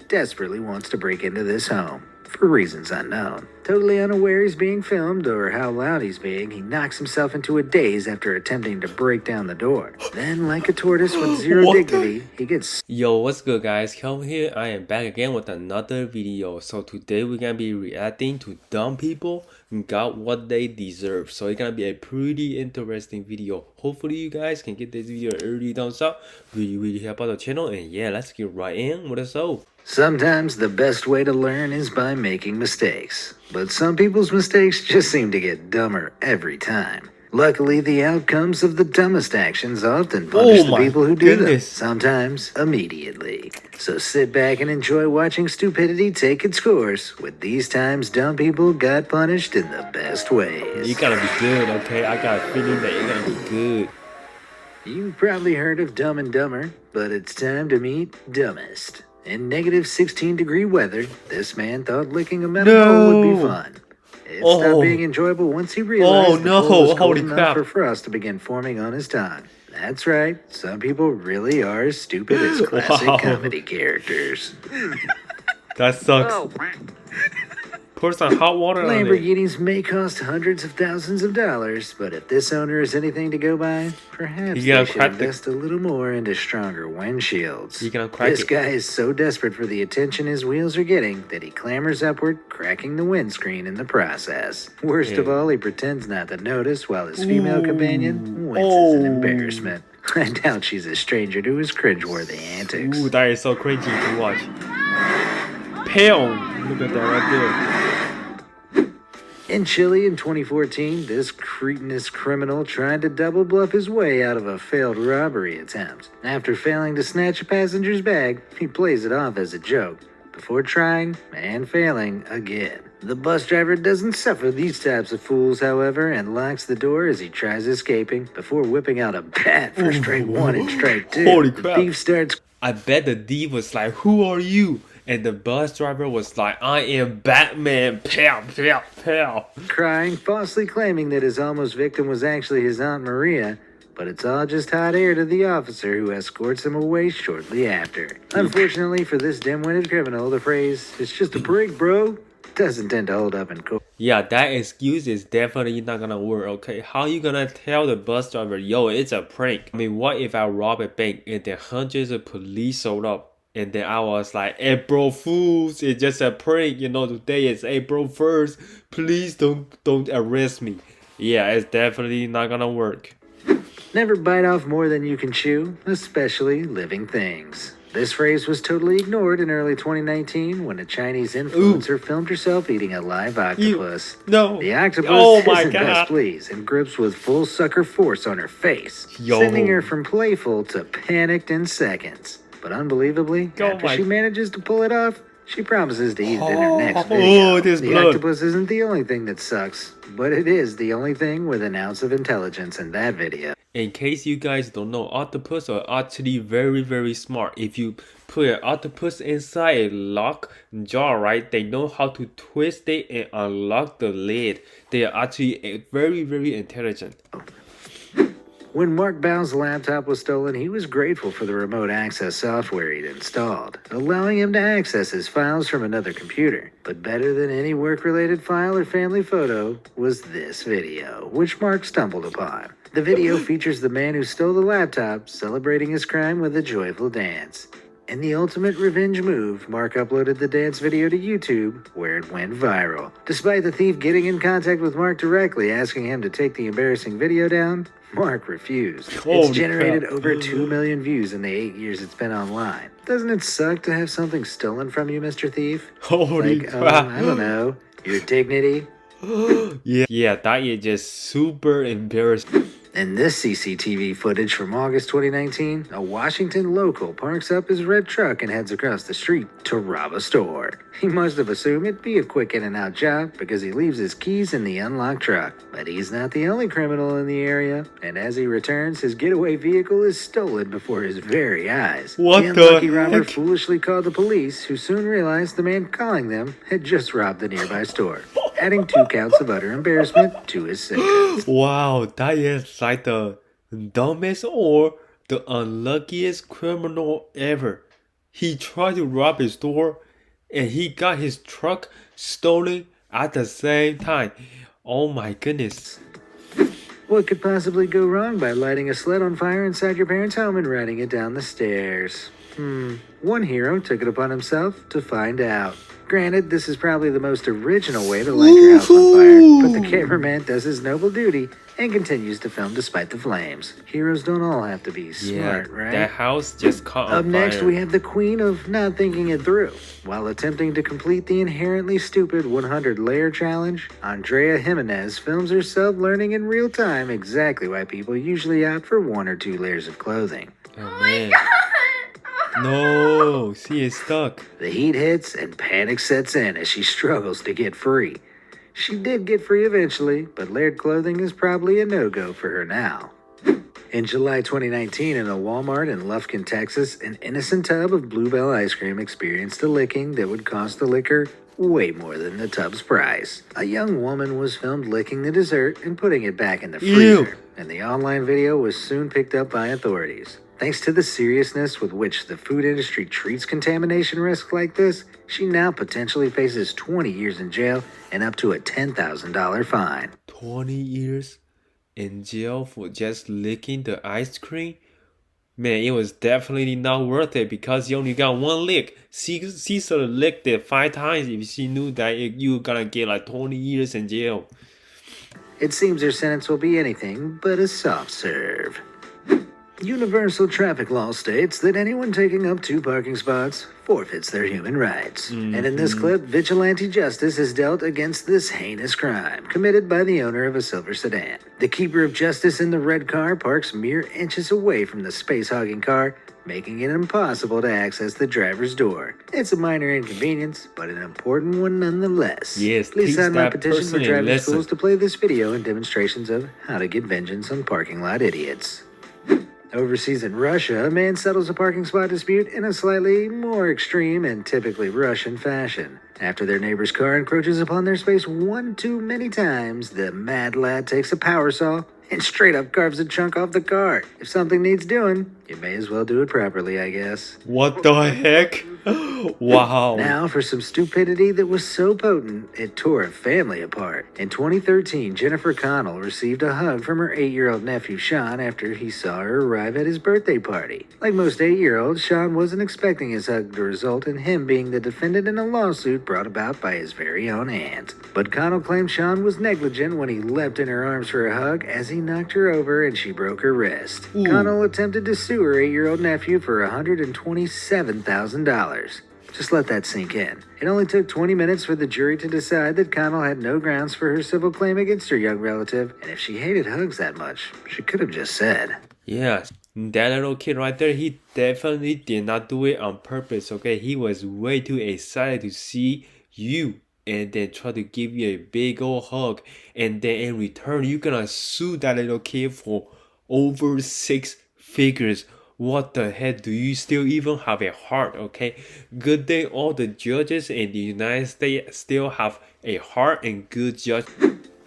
desperately wants to break into this home. For reasons unknown. Totally unaware he's being filmed or how loud he's being, he knocks himself into a daze after attempting to break down the door. Then, like a tortoise with zero dignity, he gets... Yo, what's good guys? Kegman here. I am back again with another video. So today we're gonna be reacting to dumb people who got what they deserve. So it's gonna be a pretty interesting video. Hopefully you guys can get this video early thumbs up. Really help out the channel. And yeah, let's get right in with the show. Sometimes the best way to learn is by making mistakes. But some people's mistakes just seem to get dumber every time. Luckily, the outcomes of the dumbest actions often punish the people who do them, sometimes immediately. So sit back and enjoy watching stupidity take its course. With these times, dumb people got punished in the best ways. You gotta be good, okay? I got a feeling that you're gonna be good. You've probably heard of Dumb and Dumber, but it's time to meet Dumbest. In negative 16-degree weather, this man thought licking a metal pole would be fun. It stopped being enjoyable once he realized the pole was cold enough for frost to begin forming on his tongue. That's right, some people really are as stupid as classic comedy characters. That sucks. Pour some hot water on it. Lamborghinis may cost hundreds of thousands of dollars, but if this owner is anything to go by, perhaps they should invest a little more into stronger windshields. This guy is so desperate for the attention his wheels are getting that he clambers upward, cracking the windscreen in the process. Worst of all, he pretends not to notice while his female companion winces in embarrassment. I doubt she's a stranger to his cringeworthy antics. Ooh, that is so cringy to watch. Pale! Look at that right there. In Chile in 2014, this cretinous criminal tried to double bluff his way out of a failed robbery attempt. After failing to snatch a passenger's bag, he plays it off as a joke, before trying and failing again. The bus driver doesn't suffer these types of fools, however, and locks the door as he tries escaping, before whipping out a bat for strike one and strike two. Holy crap. The thief starts... I bet the thief was like, "Who are you?" And the bus driver was like, "I am Batman, pow, pow, pow." Crying, falsely claiming that his almost victim was actually his Aunt Maria, but it's all just hot air to the officer who escorts him away shortly after. Unfortunately for this dim-witted criminal, the phrase, "It's just a prank, bro," doesn't tend to hold up in court. Yeah, that excuse is definitely not gonna work, okay? How you gonna tell the bus driver, "Yo, it's a prank"? I mean, what if I rob a bank and then hundreds of police showed up? And then I was like, "April Fools, it's just a prank, you know, today is April 1st. Please don't arrest me." Yeah, it's definitely not gonna work. Never bite off more than you can chew, especially living things. This phrase was totally ignored in early 2019 when a Chinese influencer filmed herself eating a live octopus. The octopus isn't best pleased and grips with full sucker force on her face, sending her from playful to panicked in seconds. But unbelievably, after she manages to pull it off, she promises to eat it in her next video. The octopus isn't the only thing that sucks, but it is the only thing with an ounce of intelligence in that video. In case you guys don't know, octopus are actually very smart. If you put an octopus inside a locked jar, right, they know how to twist it and unlock the lid. They are actually very intelligent. When Mark Bao's laptop was stolen, he was grateful for the remote access software he'd installed, allowing him to access his files from another computer. But better than any work-related file or family photo was this video, which Mark stumbled upon. The video features the man who stole the laptop celebrating his crime with a joyful dance. In the ultimate revenge move, Mark uploaded the dance video to YouTube, where it went viral. Despite the thief getting in contact with Mark directly, asking him to take the embarrassing video down, Mark refused. It's generated over 2 million views in the 8 years it's been online. Doesn't it suck to have something stolen from you, Mr. Thief? Holy crap. I don't know, your dignity? Yeah, that is just super embarrassing. In this CCTV footage from August 2019, a Washington local parks up his red truck and heads across the street to rob a store. He must have assumed it'd be a quick in-and-out job because he leaves his keys in the unlocked truck. But he's not the only criminal in the area, and as he returns, his getaway vehicle is stolen before his very eyes. The unlucky robber foolishly called the police, who soon realized the man calling them had just robbed the nearby store, adding 2 counts of utter embarrassment to his sentence. Wow, that is like the dumbest or the unluckiest criminal ever. He tried to rob his store and he got his truck stolen at the same time. Oh my goodness. What could possibly go wrong by lighting a sled on fire inside your parents' home and riding it down the stairs? One hero took it upon himself to find out. Granted, this is probably the most original way to light your house on fire, but the cameraman does his noble duty and continues to film despite the flames. Heroes don't all have to be smart, right? That house just caught on Up next, fire. we have the queen of not thinking it through. While attempting to complete the inherently stupid 100-layer challenge, Andrea Jimenez films herself learning in real time exactly why people usually opt for 1 or 2 layers of clothing. Oh man. No, she is stuck. The heat hits and panic sets in as she struggles to get free. She did get free eventually, but layered clothing is probably a no-go for her now. In July 2019, in a Walmart in Lufkin, Texas, an innocent tub of Bluebell ice cream experienced a licking that would cost the licker way more than the tub's price. A young woman was filmed licking the dessert and putting it back in the freezer, and the online video was soon picked up by authorities. Thanks to the seriousness with which the food industry treats contamination risks like this, she now potentially faces 20 years in jail and up to a $10,000 fine. 20 years in jail for just licking the ice cream? Man, it was definitely not worth it because you only got 1 lick. She should have licked it 5 times if she knew that you were gonna get like 20 years in jail. It seems her sentence will be anything but a soft serve. Universal traffic law states that anyone taking up 2 parking spots forfeits their human rights. And in this clip, vigilante justice is dealt against this heinous crime committed by the owner of a silver sedan. The keeper of justice in the red car parks mere inches away from the space-hogging car, making it impossible to access the driver's door. It's a minor inconvenience, but an important one nonetheless. Yes, Please teach sign my that petition for person a driving lesson. schools to play this video and demonstrations of how to get vengeance on parking lot idiots. Overseas in Russia, a man settles a parking spot dispute in a slightly more extreme and typically Russian fashion. After their neighbor's car encroaches upon their space one too many times, the mad lad takes a power saw and straight up carves a chunk off the car. If something needs doing, you may as well do it properly, I guess. What the heck? Wow. Now for some stupidity that was so potent, it tore a family apart. In 2013, Jennifer Connell received a hug from her 8-year-old nephew Sean after he saw her arrive at his birthday party. Like most 8-year-olds, Sean wasn't expecting his hug to result in him being the defendant in a lawsuit brought about by his very own aunt. But Connell claimed Sean was negligent when he leapt in her arms for a hug as he knocked her over and she broke her wrist. Ooh. Connell attempted to sue her 8-year-old nephew for $127,000. Just let that sink in. It only took 20 minutes for the jury to decide that Connell had no grounds for her civil claim against her young relative, and if she hated hugs that much, she could have just said. Yeah, that little kid right there, he definitely did not do it on purpose, okay? He was way too excited to see you and then try to give you a big old hug. And then in return, you're gonna sue that little kid for over 6 figures. What the heck? Do you still even have a heart, okay? Good day, all the judges in the United States still have a heart and good judge.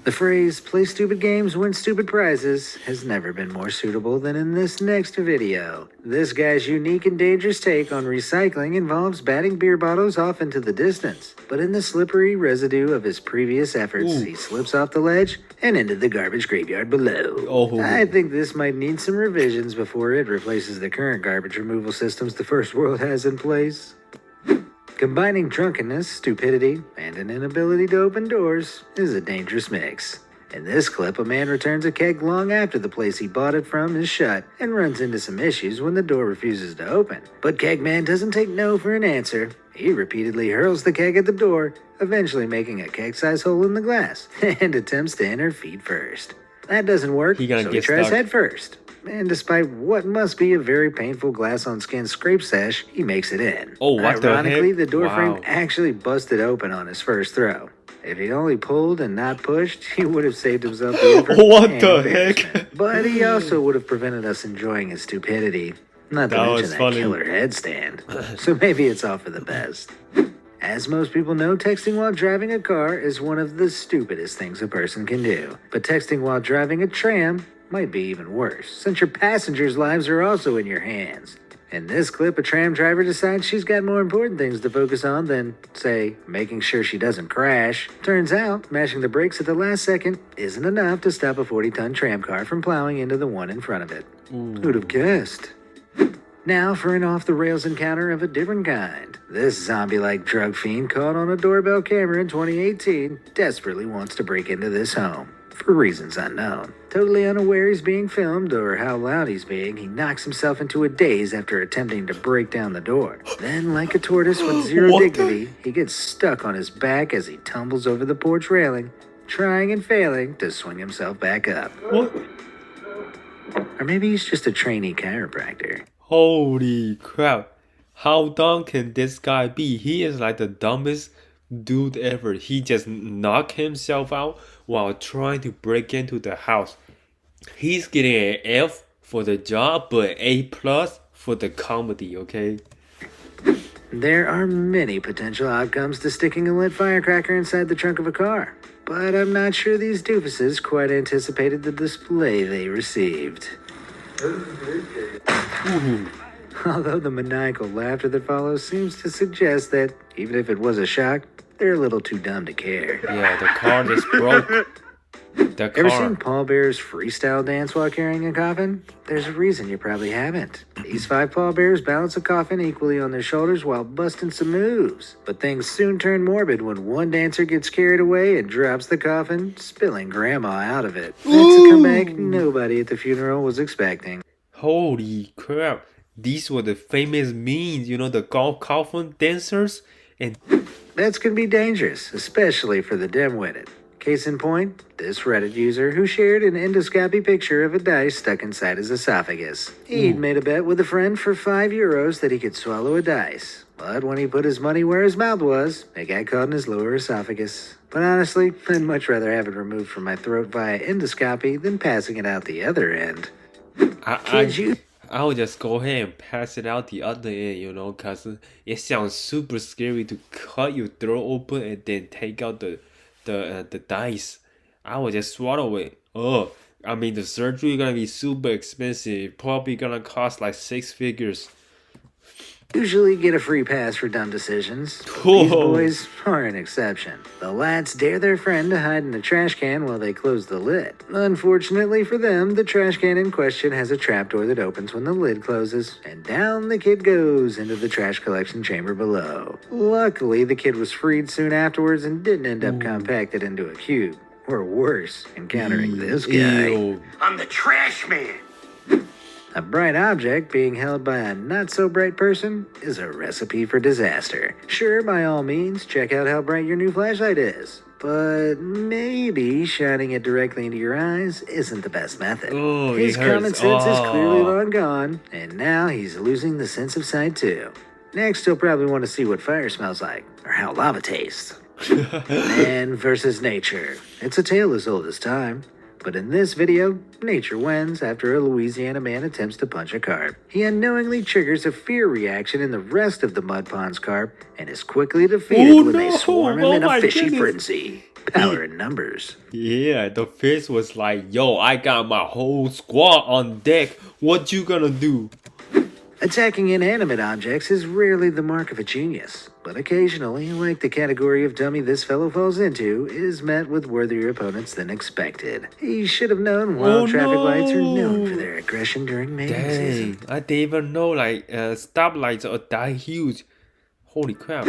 The phrase, play stupid games, win stupid prizes, has never been more suitable than in this next video. This guy's unique and dangerous take on recycling involves batting beer bottles off into the distance. But in the slippery residue of his previous efforts, he slips off the ledge and into the garbage graveyard below. Oh. I think this might need some revisions before it replaces the current garbage removal systems the first world has in place. Combining drunkenness, stupidity, and an inability to open doors is a dangerous mix. In this clip, a man returns a keg long after the place he bought it from is shut and runs into some issues when the door refuses to open. But Kegman doesn't take no for an answer. He repeatedly hurls the keg at the door, eventually making a keg-sized hole in the glass, and attempts to enter feet first. That doesn't work, so he tries head first. And despite what must be a very painful glass-on-skin scrape sesh, he makes it in. Oh, what the heck? Ironically, the door Wow. frame actually busted open on his first throw. If he'd only pulled and not pushed, he would have saved himself the effort What and the embarrassment. heck? But he also would have prevented us enjoying his stupidity. Not to That mention was that funny. killer headstand. So maybe it's all for the best. As most people know, texting while driving a car is one of the stupidest things a person can do. But texting while driving a tram might be even worse, since your passengers' lives are also in your hands. In this clip, a tram driver decides she's got more important things to focus on than, say, making sure she doesn't crash. Turns out, mashing the brakes at the last second isn't enough to stop a 40-ton tram car from plowing into the one in front of it. Who'd have guessed? Now for an off-the-rails encounter of a different kind. This zombie-like drug fiend caught on a doorbell camera in 2018 desperately wants to break into this home. For reasons unknown. Totally unaware he's being filmed or how loud he's being, he knocks himself into a daze after attempting to break down the door. Then, like a tortoise with zero dignity, he gets stuck on his back as he tumbles over the porch railing, trying and failing to swing himself back up. What? Or maybe he's just a trainee chiropractor. Holy crap. How dumb can this guy be? He is like the dumbest dude ever. He just knocked himself out while trying to break into the house. He's getting an F for the job, but A plus for the comedy, okay? There are many potential outcomes to sticking a lit firecracker inside the trunk of a car. But I'm not sure these doofuses quite anticipated the display they received. Ooh. Although the maniacal laughter that follows seems to suggest that, even if it was a shock, they're a little too dumb to care. Yeah, the car just broke. The Ever car. seen pallbearers freestyle dance while carrying a coffin? There's a reason you probably haven't. These 5 pallbearers balance a coffin equally on their shoulders while busting some moves. But things soon turn morbid when one dancer gets carried away and drops the coffin, spilling grandma out of it. That's a comeback nobody at the funeral was expecting. Holy crap. These were the famous memes, you know, the golf coffin dancers. And That's gonna be dangerous, especially for the dim-witted. Case in point, this Reddit user who shared an endoscopy picture of a dice stuck inside his esophagus. He'd made a bet with a friend for €5 that he could swallow a dice. But when he put his money where his mouth was, it got caught in his lower esophagus. But honestly, I'd much rather have it removed from my throat via endoscopy than passing it out the other end. I would just go ahead and pass it out the other end, you know, because it sounds super scary to cut your throat open and then take out the dice. I would just swallow it. Oh, I mean, the surgery gonna be super expensive. Probably gonna cost like 6 figures. Usually get a free pass for dumb decisions. But Whoa. these boys are an exception. The lads dare their friend to hide in a trash can while they close the lid. Unfortunately for them, the trash can in question has a trapdoor that opens when the lid closes, and down the kid goes into the trash collection chamber below. Luckily, the kid was freed soon afterwards and didn't end up compacted into a cube. Or worse, encountering this guy. Ew. I'm the trash man. A bright object being held by a not-so-bright person is a recipe for disaster. Sure, by all means, check out how bright your new flashlight is. But maybe shining it directly into your eyes isn't the best method. Oh, His it hurts. common sense is clearly Oh. long gone, and now he's losing the sense of sight too. Next, he'll probably want to see what fire smells like, or how lava tastes. Man versus nature. It's a tale as old as time. But in this video, nature wins after a Louisiana man attempts to punch a carp. He unknowingly triggers a fear reaction in the rest of the mud pond's carp and is quickly defeated Oh, when they no. swarm him Oh, in a my fishy goodness. frenzy. Power in numbers. Yeah, the fish was like, yo, I got my whole squad on deck. What you gonna do? Attacking inanimate objects is rarely the mark of a genius, but occasionally, like the category of dummy this fellow falls into, is met with worthier opponents than expected. He should have known wild Oh, traffic lights are no. known for their aggression during mating season. Dang, I didn't even know like stoplights are that huge. Holy crap.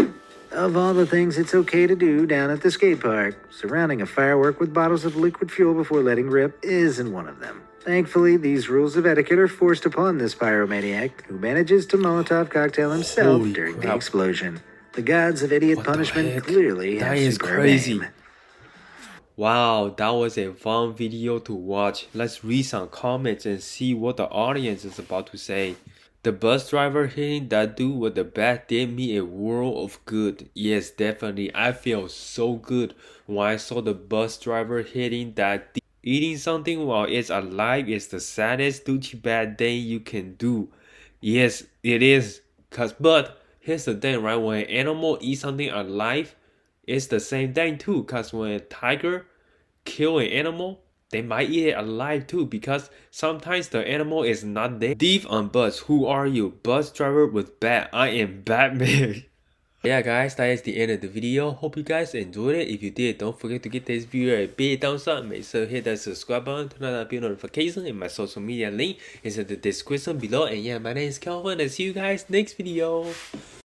Of all the things it's okay to do down at the skate park, surrounding a firework with bottles of liquid fuel before letting rip isn't one of them. Thankfully, these rules of etiquette are forced upon this pyromaniac, who manages to Molotov cocktail himself Holy during the crap. explosion. The gods of idiot What the punishment heck? clearly That have is superb crazy. aim. Wow, that was a fun video to watch. Let's read some comments and see what the audience is about to say. The bus driver hitting that dude with the bat did me a world of good. Yes, definitely. I feel so good when I saw the bus driver hitting that dude. Eating something while it's alive is the saddest douchey bad thing you can do. Yes, it is. But here's the thing, right? When an animal eats something alive, it's the same thing too. Cause when a tiger kill an animal, they might eat it alive too because sometimes the animal is not there. Thief on bus, who are you? Bus driver with bat, I am Batman. Yeah guys, that is the end of the video. Hope you guys enjoyed it. If you did, don't forget to give this video a big thumbs up. Make sure to hit that subscribe button, turn on that bell notification, and my social media link is in the description below. And yeah, my name is Coffin, and see you guys next video.